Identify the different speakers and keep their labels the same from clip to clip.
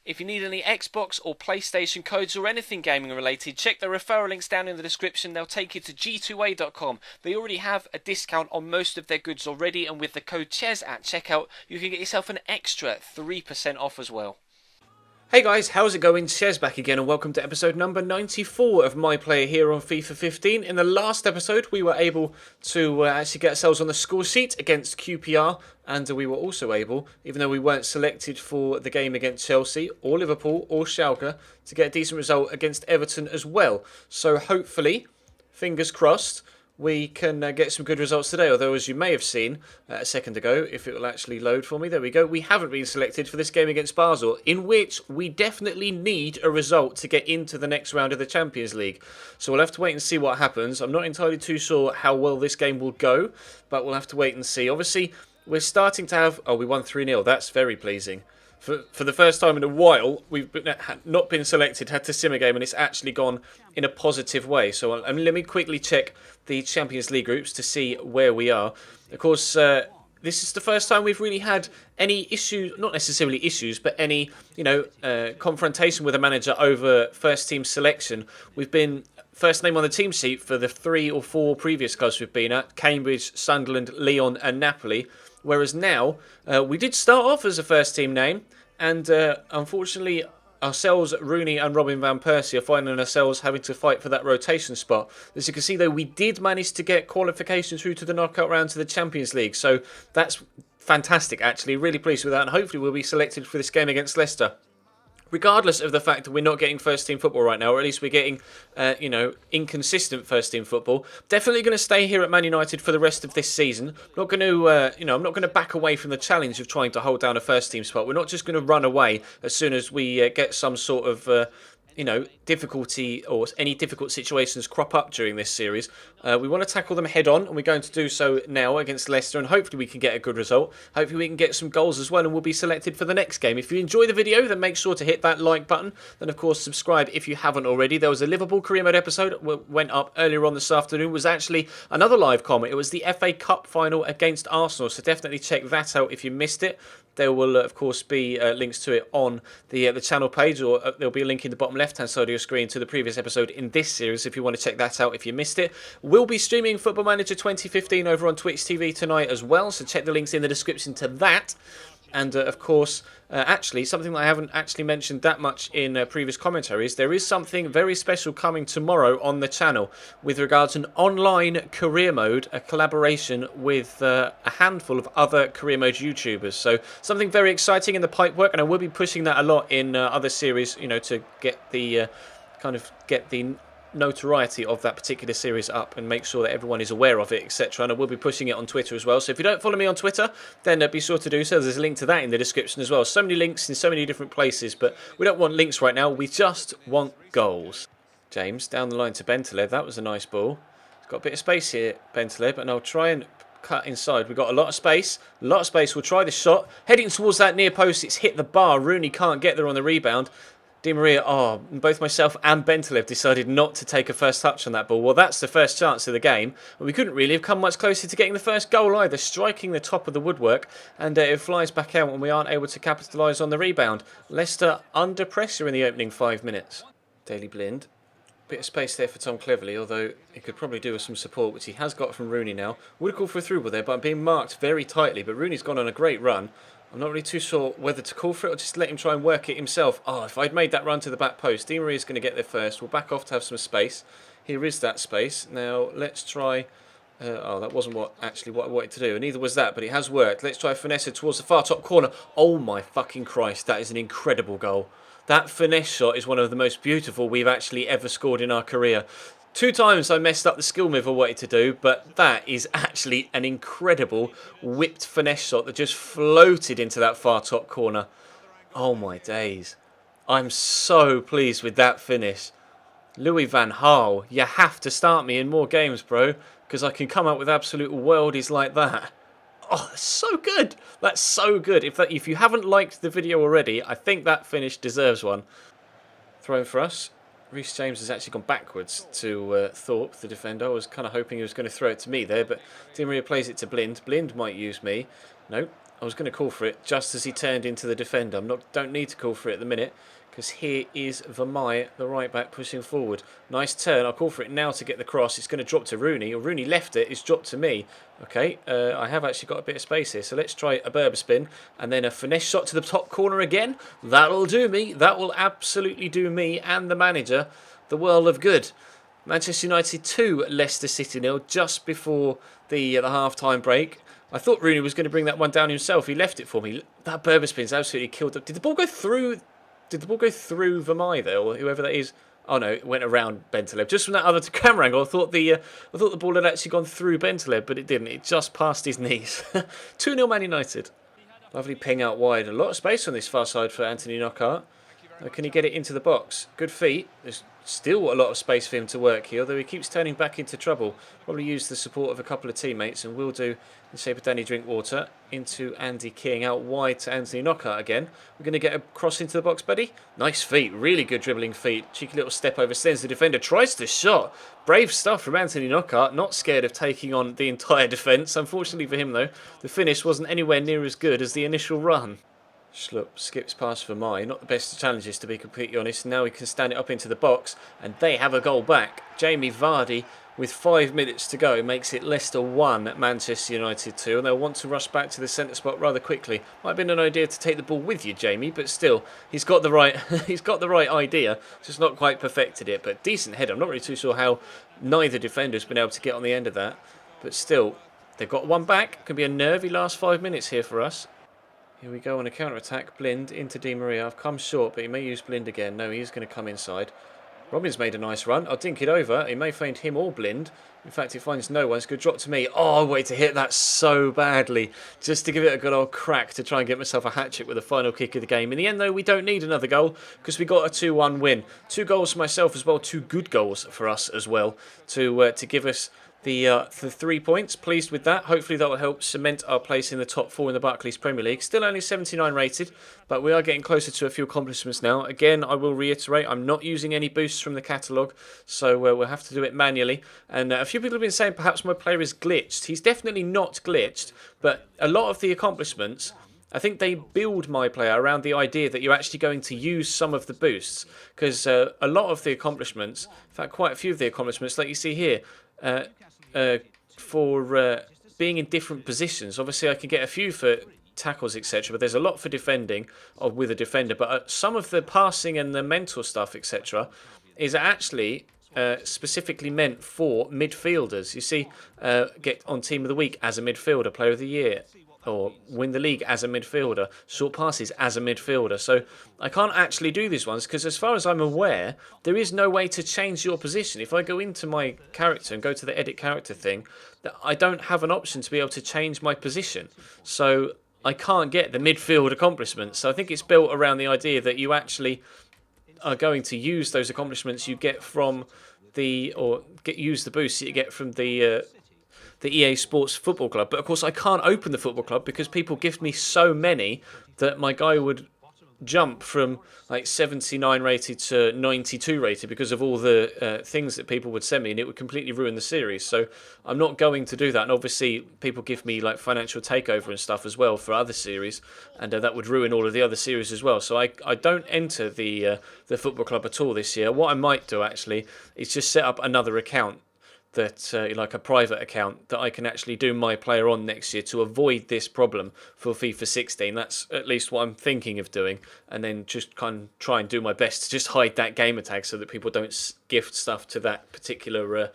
Speaker 1: If you need any Xbox or PlayStation codes or anything gaming related, check the referral links down in the description. They'll take you to g2a.com. They already have a discount on most of their goods already, and with the code CHES at checkout, you can get yourself an extra 3% off as well. Hey guys, how's it going? Chez back again and welcome to episode number 94 of My Player here on FIFA 15. In the last episode we were able to actually get ourselves on the score sheet against QPR, and we were also able, even though we weren't selected for the game against Chelsea or Liverpool or Schalke, to get a decent result against Everton as well. So hopefully, fingers crossed, we can get some good results today, although as you may have seen a second ago, if it will actually load for me, there we go, we haven't been selected for this game against Basel, in which we definitely need a result to get into the next round of the Champions League. So we'll have to wait and see what happens. I'm not entirely too sure how well this game will go, but we'll have to wait and see. Obviously, we're starting to have... Oh, we won 3-0, that's very pleasing. For the first time in a while, we've not been selected, had to sim a game, and it's actually gone in a positive way. So let me quickly check the Champions League groups to see where we are. Of course, this is the first time we've really had any issues, not necessarily issues, but any confrontation with a manager over first team selection. We've been first name on the team sheet for the 3 or 4 previous clubs we've been at: Cambridge, Sunderland, Lyon and Napoli. Whereas now, we did start off as a first team name, and unfortunately ourselves, Rooney and Robin Van Persie, are finding ourselves having to fight for that rotation spot. As you can see though, we did manage to get qualification through to the knockout round to the Champions League, so that's fantastic actually, really pleased with that, and hopefully we'll be selected for this game against Leicester. Regardless of the fact that we're not getting first-team football right now, or at least we're getting, inconsistent first-team football, definitely going to stay here at Man United for the rest of this season. Not going to, I'm not going to back away from the challenge of trying to hold down a first-team spot. We're not just going to run away as soon as we get some sort of difficulty or any difficult situations crop up during this series. We want to tackle them head on, and we're going to do so now against Leicester, and hopefully we can get a good result. Hopefully we can get some goals as well, and we'll be selected for the next game. If you enjoy the video, then make sure to hit that like button. Then of course subscribe if you haven't already. There was a Liverpool career mode episode that went up earlier on this afternoon. It was actually another live comment. It was the FA Cup final against Arsenal, so definitely check that out if you missed it. There will, of course, be links to it on the channel page, or there'll be a link in the bottom left-hand side of your screen to the previous episode in this series if you want to check that out if you missed it. We'll be streaming Football Manager 2015 over on Twitch TV tonight as well, so check the links in the description to that. And, of course, actually, something that I haven't actually mentioned that much in previous commentaries, there is something very special coming tomorrow on the channel with regards to an online career mode, a collaboration with a handful of other career mode YouTubers. So something very exciting in the pipework, and I will be pushing that a lot in other series, to get the get the notoriety of that particular series up and make sure that everyone is aware of it, etc. And I will be pushing it on Twitter as well, so if you don't follow me on Twitter, then be sure to do so. There's a link to that in the description as well. So many links in so many different places, but we don't want links right now, we just want goals. James down the line to Bentaleb. That was a nice ball. He's got a bit of space here, Bentaleb, and I'll try and cut inside. We've got a lot of space. We'll try the shot, heading towards that near post. It's hit the bar. Rooney can't get there on the rebound. Di Maria, both myself and Bentaleb decided not to take a first touch on that ball. Well, that's the first chance of the game. And we couldn't really have come much closer to getting the first goal either, striking the top of the woodwork, and it flies back out and we aren't able to capitalise on the rebound. Leicester under pressure in the opening 5 minutes. Daley Blind. Bit of space there for Tom Cleverley, although he could probably do with some support, which he has got from Rooney now. Would have called for a through ball there, but I'm being marked very tightly. But Rooney's gone on a great run. I'm not really too sure whether to call for it or just let him try and work it himself. If I'd made that run to the back post, Di Maria's going to get there first. We'll back off to have some space. Here is that space. Now, let's try... that wasn't what I wanted to do, and neither was that, but it has worked. Let's try finesse it towards the far top corner. Oh my fucking Christ, that is an incredible goal. That finesse shot is one of the most beautiful we've actually ever scored in our career. 2 times I messed up the skill move I wanted to do, but that is actually an incredible whipped finesse shot that just floated into that far top corner. Oh my days. I'm so pleased with that finish. Louis van Gaal, you have to start me in more games, bro, because I can come up with absolute worldies like that. Oh, that's so good. That's so good. If you haven't liked the video already, I think that finish deserves one. Throw for us. Reece James has actually gone backwards to Thorpe, the defender. I was kind of hoping he was going to throw it to me there, but Di Maria plays it to Blind. Blind might use me. No,
Speaker 2: I was going to call for it just as he turned into the defender. Don't need to call for it at the minute, because here is Vermey, the right back, pushing forward. Nice turn. I'll call for it now to get the cross. It's going to drop to Rooney. Or Rooney left it. It's dropped to me. Okay, I have actually got a bit of space here. So let's try a Berber spin. And then a finesse shot to the top corner again. That'll do me. That will absolutely do me and the manager the world of good. Manchester United 2, Leicester City 0, just before the half-time break. I thought Rooney was going to bring that one down himself. He left it for me. That Berber spin's absolutely killed it. Did the ball go through? Did the ball go through Vermey there, or whoever that is? Oh no, it went around Bentaleb. Just from that other camera angle, I thought the ball had actually gone through Bentaleb, but it didn't. It just passed his knees. 2-0 Man United. Lovely ping out wide. A lot of space on this far side for Anthony Knockaert. Can he get it into the box? Good feet. There's still a lot of space for him to work here, although he keeps turning back into trouble. Probably use the support of a couple of teammates, and will do in the shape of Danny Drinkwater. Into Andy King, out wide to Anthony Knockaert again. We're going to get a cross into the box, buddy. Nice feet, really good dribbling feet. Cheeky little step over, sends the defender, tries the shot. Brave stuff from Anthony Knockaert, not scared of taking on the entire defence. Unfortunately for him though, the finish wasn't anywhere near as good as the initial run. Schlupp skips past Vermey. Not the best of challenges, to be completely honest. Now he can stand it up into the box, and they have a goal back. Jamie Vardy, with 5 minutes to go, makes it Leicester 1, Manchester United 2, and they'll want to rush back to the centre spot rather quickly. Might have been an idea to take the ball with you, Jamie, but still, he's got the right he's got the right idea. Just not quite perfected it, but decent header. I'm not really too sure how neither defender's been able to get on the end of that, but still, they've got one back. Can be a nervy last 5 minutes here for us. Here we go on a counter-attack. Blind into Di Maria. I've come short, but he may use Blind again. No, he's going to come inside. Robin's made a nice run. I'll dink it over. He may find him or Blind. In fact, he finds no one. It's a good drop to me. Oh, I wanted to hit that so badly, just to give it a good old crack to try and get myself a hat-trick with the final kick of the game. In the end, though, we don't need another goal because we got a 2-1 win. 2 goals for myself as well. 2 good goals for us as well to give us the 3 points. Pleased with that. Hopefully that will help cement our place in the top 4 in the Barclays Premier League. Still only 79 rated, but we are getting closer to a few accomplishments now. Again, I will reiterate, I'm not using any boosts from the catalogue, so we'll have to do it manually. And a few people have been saying perhaps my player is glitched. He's definitely not glitched, but a lot of the accomplishments, I think they build my player around the idea that you're actually going to use some of the boosts, because a lot of the accomplishments, in fact quite a few of the accomplishments, like you see here, for being in different positions. Obviously I can get a few for tackles, etc., but there's a lot for defending with a defender, but some of the passing and the mental stuff, etc., is actually specifically meant for midfielders. You see, get on Team of the Week as a midfielder, Player of the Year, or win the league as a midfielder, short passes as a midfielder. So I can't actually do these ones because as far as I'm aware, there is no way to change your position. If I go into my character and go to the edit character thing, I don't have an option to be able to change my position. So I can't get the midfield accomplishments. So I think it's built around the idea that you actually are going to use those accomplishments you get from use the boosts that you get from the EA Sports Football Club. But of course I can't open the football club because people gift me so many that my guy would jump from like 79 rated to 92 rated because of all the things that people would send me, and it would completely ruin the series. So I'm not going to do that. And obviously people give me like financial takeover and stuff as well for other series, and that would ruin all of the other series as well. So I don't enter the football club at all this year. What I might do actually is just set up another account, that like a private account that I can actually do my player on next year to avoid this problem for FIFA 16. That's at least what I'm thinking of doing, and then just kind of try and do my best to just hide that gamer tag so that people don't gift stuff to that particular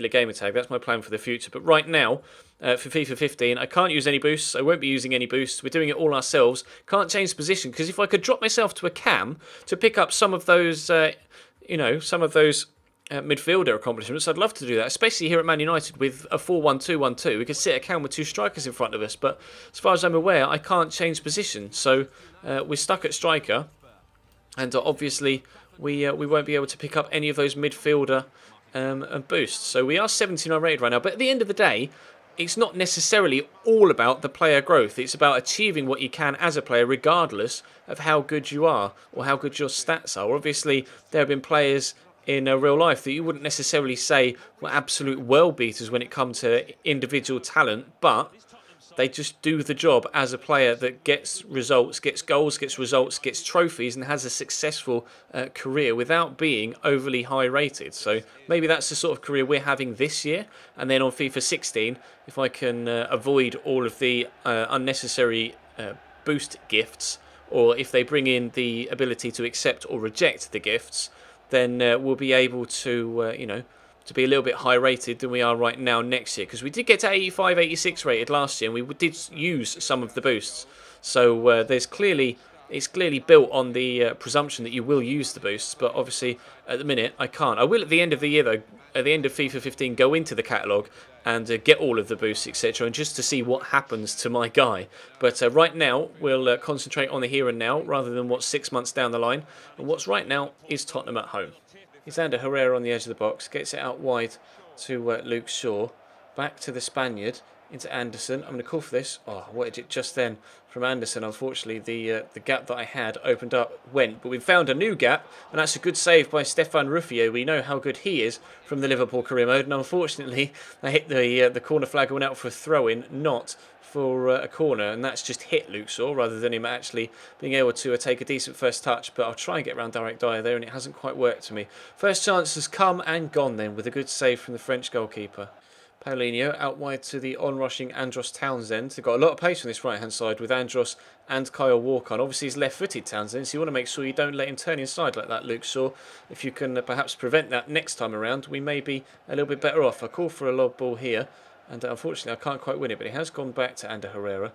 Speaker 2: gamer tag. That's my plan for the future. But right now, for FIFA 15, I can't use any boosts. I won't be using any boosts. We're doing it all ourselves. Can't change the position because if I could drop myself to a cam to pick up some of those, midfielder accomplishments, I'd love to do that, especially here at Man United with a 4-1-2-1-2. We could sit a cam with 2 strikers in front of us, but as far as I'm aware, I can't change position. So we're stuck at striker, and obviously we won't be able to pick up any of those midfielder boosts. So we are 79 rated right now, but at the end of the day, it's not necessarily all about the player growth. It's about achieving what you can as a player, regardless of how good you are or how good your stats are. Obviously, there have been players in real life that you wouldn't necessarily say were absolute world beaters when it comes to individual talent, but they just do the job as a player that gets results, gets goals, gets results, gets trophies, and has a successful career without being overly high rated. So maybe that's the sort of career we're having this year. And then on FIFA 16, if I can avoid all of the unnecessary boost gifts, or if they bring in the ability to accept or reject the gifts, then we'll be able to, to be a little bit high rated than we are right now next year. Because we did get to 85, 86 rated last year, and we did use some of the boosts. So it's clearly built on the presumption that you will use the boosts, but obviously at the minute I can't. I will at the end of the year though, at the end of FIFA 15, go into the catalogue and get all of the boosts, etc., and just to see what happens to my guy. But right now we'll concentrate on the here and now rather than what's 6 months down the line. And what's right now is Tottenham at home. He's Ander Herrera on the edge of the box, gets it out wide to Luke Shaw, back to the Spaniard, into Anderson. I'm going to call for this. Oh, what did it just then from Anderson? Unfortunately, the gap that I had opened up went, but we found a new gap, and that's a good save by Stefan Ruffier. We know how good he is from the Liverpool career mode, and unfortunately, they hit the corner flag and went out for a throw-in, not for a corner, and that's just hit Luke Shaw rather than him actually being able to take a decent first touch. But I'll try and get around direct Dyer there, and it hasn't quite worked for me. First chance has come and gone then with a good save from the French goalkeeper. Paulinho out wide to the on-rushing Andros Townsend. They've got a lot of pace on this right-hand side with Andros and Kyle Walker on. Obviously, he's left-footed, Townsend, so you want to make sure you don't let him turn inside like that, Luke Shaw. If you can perhaps prevent that next time around, we may be a little bit better off. I call for a lob ball here, and unfortunately, I can't quite win it, but it has gone back to Ander Herrera.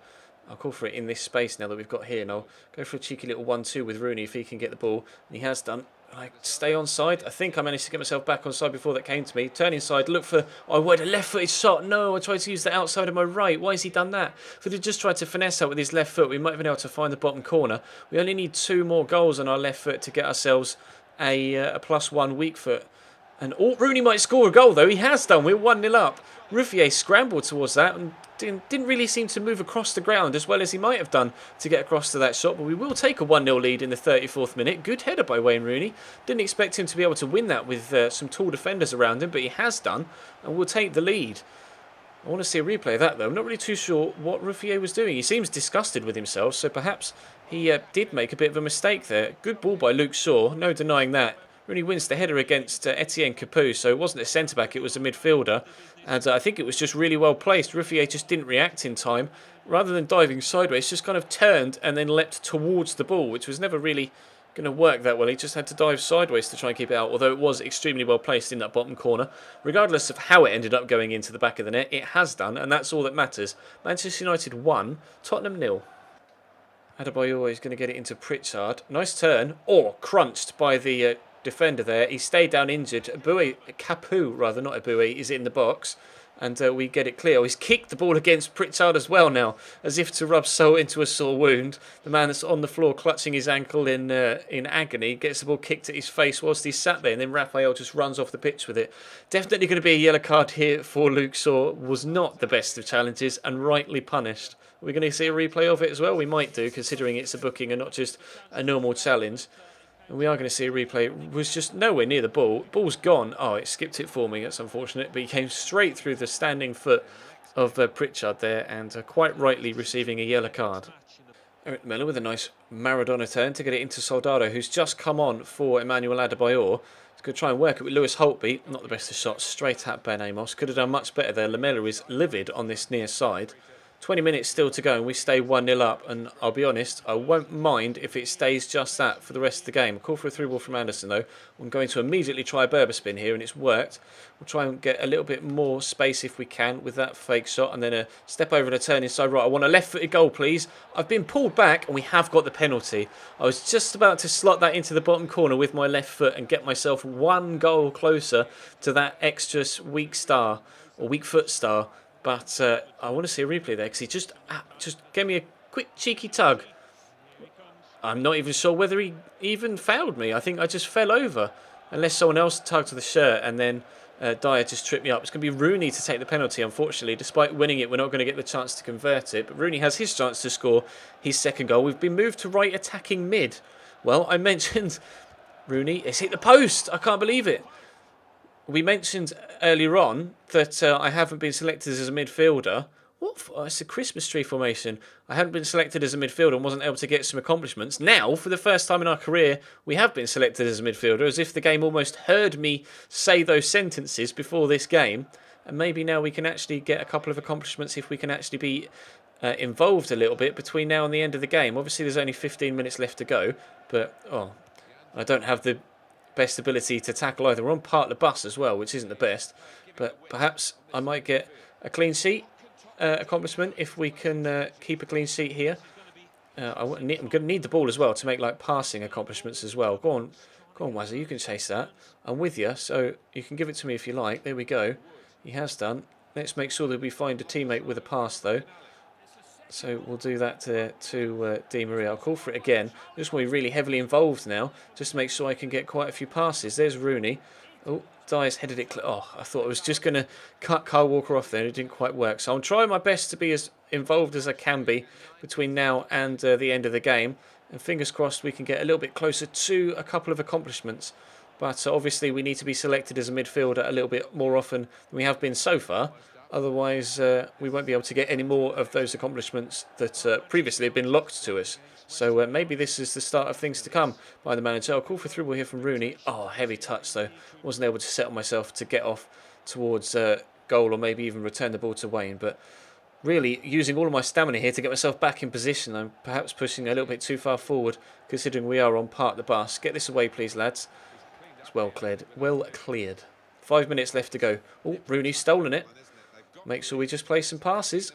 Speaker 2: I'll call for it in this space now that we've got here, and I'll go for a cheeky little 1-2 with Rooney if he can get the ball, and he has done. I stay on side. I think I managed to get myself back on side before that came to me. Turn inside, look for. I wanted a left-footed shot. No, I tried to use the outside of my right. Why has he done that? If he'd just tried to finesse out with his left foot, we might have been able to find the bottom corner. We only need 2 more goals on our left foot to get ourselves a +1 weak foot. And Rooney might score a goal though. He has done. We're 1-0 up. Ruffier scrambled towards that and didn't really seem to move across the ground as well as he might have done to get across to that shot. But we will take a 1-0 lead in the 34th minute. Good header by Wayne Rooney. Didn't expect him to be able to win that with some tall defenders around him, but he has done, and we'll take the lead. I want to see a replay of that though. I'm not really too sure what Ruffier was doing. He seems disgusted with himself, so perhaps he did make a bit of a mistake there. Good ball by Luke Shaw, no denying that. Rooney wins the header against Etienne Capoue, so it wasn't a centre-back, it was a midfielder. And I think it was just really well placed. Ruffier just didn't react in time. Rather than diving sideways, just kind of turned and then leapt towards the ball, which was never really going to work that well. He just had to dive sideways to try and keep it out, although it was extremely well placed in that bottom corner. Regardless of how it ended up going into the back of the net, it has done, and that's all that matters. Manchester United 1, Tottenham 0. Adebayor is going to get it into Pritchard. Nice turn, or crunched by the defender there. He stayed down injured. Capoue, rather, not Eboué, is in the box. And we get it clear. Oh, he's kicked the ball against Pritchard as well now, as if to rub salt into a sore wound. The man that's on the floor clutching his ankle in agony gets the ball kicked at his face whilst he's sat there, and then Raphael just runs off the pitch with it. Definitely going to be a yellow card here for Luke Shaw. Was not the best of challenges and rightly punished. We're going to see a replay of it as well. We might do, considering it's a booking and not just a normal challenge. And we are going to see a replay. It was just nowhere near the ball. Ball's gone. Oh, it skipped it for me. That's unfortunate. But he came straight through the standing foot of Pritchard there, and quite rightly receiving a yellow card. Eric Miller with a nice Maradona turn to get it into Soldado, who's just come on for Emmanuel Adebayor. He's going to try and work it with Lewis Holtby. Not the best of shots. Straight at Ben Amos. Could have done much better there. Lamela is livid on this near side. 20 minutes still to go and we stay 1-0 up, and I'll be honest, I won't mind if it stays just that for the rest of the game. Call for a through ball from Anderson though. I'm going to immediately try a Berber spin here, and it's worked. We'll try and get a little bit more space if we can with that fake shot, and then a step over and a turn inside right. I want a left-footed goal, please. I've been pulled back and we have got the penalty. I was just about to slot that into the bottom corner with my left foot and get myself 1 goal closer to that extra weak star, or weak foot star. But I want to see a replay there, because he just gave me a quick cheeky tug. I'm not even sure whether he even fouled me. I think I just fell over, unless someone else tugged the shirt, and then Dyer just tripped me up. It's going to be Rooney to take the penalty, unfortunately. Despite winning it, we're not going to get the chance to convert it. But Rooney has his chance to score his second goal. We've been moved to right attacking mid. Well, I mentioned Rooney. It's hit the post. I can't believe it. We mentioned earlier on that I haven't been selected as a midfielder. Oh, it's a Christmas tree formation. I hadn't been selected as a midfielder and wasn't able to get some accomplishments. Now, for the first time in our career, we have been selected as a midfielder, as if the game almost heard me say those sentences before this game. And maybe now we can actually get a couple of accomplishments if we can actually be involved a little bit between now and the end of the game. Obviously, there's only 15 minutes left to go, but I don't have the best ability to tackle either. We're on part of the bus as well, which isn't the best, but perhaps I might get a clean sheet accomplishment if we can keep a clean sheet here. I'm going to need the ball as well to make like passing accomplishments as well. Go on, Wazza, you can chase that. I'm with you, so you can give it to me if you like. There we go. He has done. Let's make sure that we find a teammate with a pass though. So we'll do that to Di Maria. I'll call for it again. I just want to be really heavily involved now, just to make sure I can get quite a few passes. There's Rooney. Oh, Dyer's headed it. I thought I was just going to cut Kyle Walker off there. It didn't quite work. So I'm trying my best to be as involved as I can be between now and the end of the game. And fingers crossed we can get a little bit closer to a couple of accomplishments. But obviously we need to be selected as a midfielder a little bit more often than we have been so far. Otherwise, we won't be able to get any more of those accomplishments that previously have been locked to us. So maybe this is the start of things to come by the manager. I'll call for through ball here from Rooney. Oh, heavy touch though. Wasn't able to settle myself to get off towards goal or maybe even return the ball to Wayne. But really using all of my stamina here to get myself back in position. I'm perhaps pushing a little bit too far forward considering we are on part of the bus. Get this away please lads. It's well cleared. Well cleared. 5 minutes left to go. Oh, Rooney's stolen it. Make sure we just play some passes.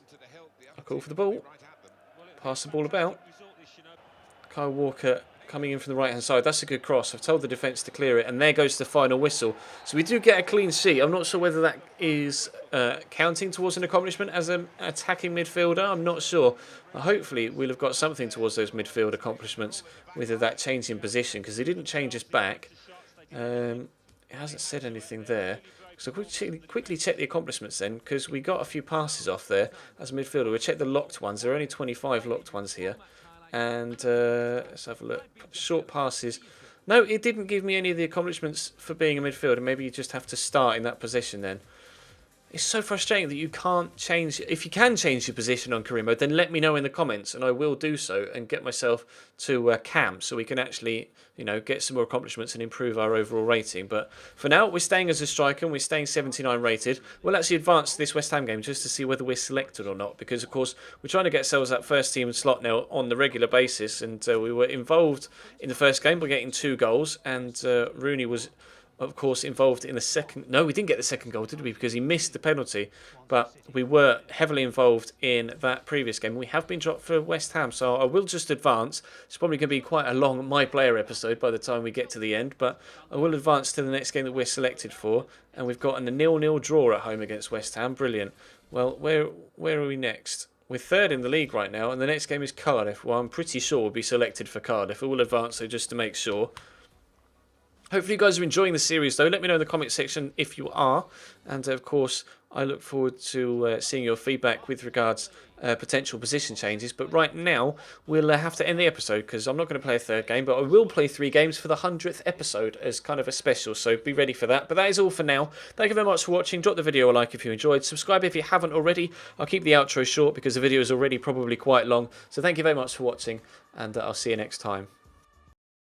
Speaker 2: I'll call for the ball. Pass the ball about. Kyle Walker coming in from the right hand side. That's a good cross. I've told the defence to clear it, and there goes the final whistle. So we do get a clean sheet. I'm not sure whether that is counting towards an accomplishment as an attacking midfielder. I'm not sure. But hopefully we'll have got something towards those midfield accomplishments with that change in position, because they didn't change us back. It hasn't said anything there. So quickly check the accomplishments then, because we got a few passes off there as a midfielder. We'll check the locked ones. There are only 25 locked ones here. And let's have a look. Short passes. No, it didn't give me any of the accomplishments for being a midfielder. Maybe you just have to start in that position then. It's so frustrating that you can't change. If you can change your position on career mode, then let me know in the comments, and I will do so and get myself to cam so we can actually, get some more accomplishments and improve our overall rating. But for now, we're staying as a striker and we're staying 79 rated. We'll actually advance to this West Ham game just to see whether we're selected or not, because of course we're trying to get ourselves that first team slot now on the regular basis, and we were involved in the first game by getting 2 goals, and Rooney was of course involved in the second. No, we didn't get the second goal, did we? Because he missed the penalty. But we were heavily involved in that previous game. We have been dropped for West Ham, so I will just advance. It's probably going to be quite a long My Player episode by the time we get to the end, but I will advance to the next game that we're selected for, and we've got a 0-0 draw at home against West Ham. Brilliant. Well, where are we next? We're third in the league right now, and the next game is Cardiff. Well, I'm pretty sure we'll be selected for Cardiff. I will advance so just to make sure. Hopefully you guys are enjoying the series though. Let me know in the comment section if you are. And of course, I look forward to seeing your feedback with regards potential position changes. But right now, we'll have to end the episode because I'm not going to play a third game. But I will play 3 games for the 100th episode as kind of a special. So be ready for that. But that is all for now. Thank you very much for watching. Drop the video a like if you enjoyed. Subscribe if you haven't already. I'll keep the outro short because the video is already probably quite long. So thank you very much for watching. And I'll see you next time.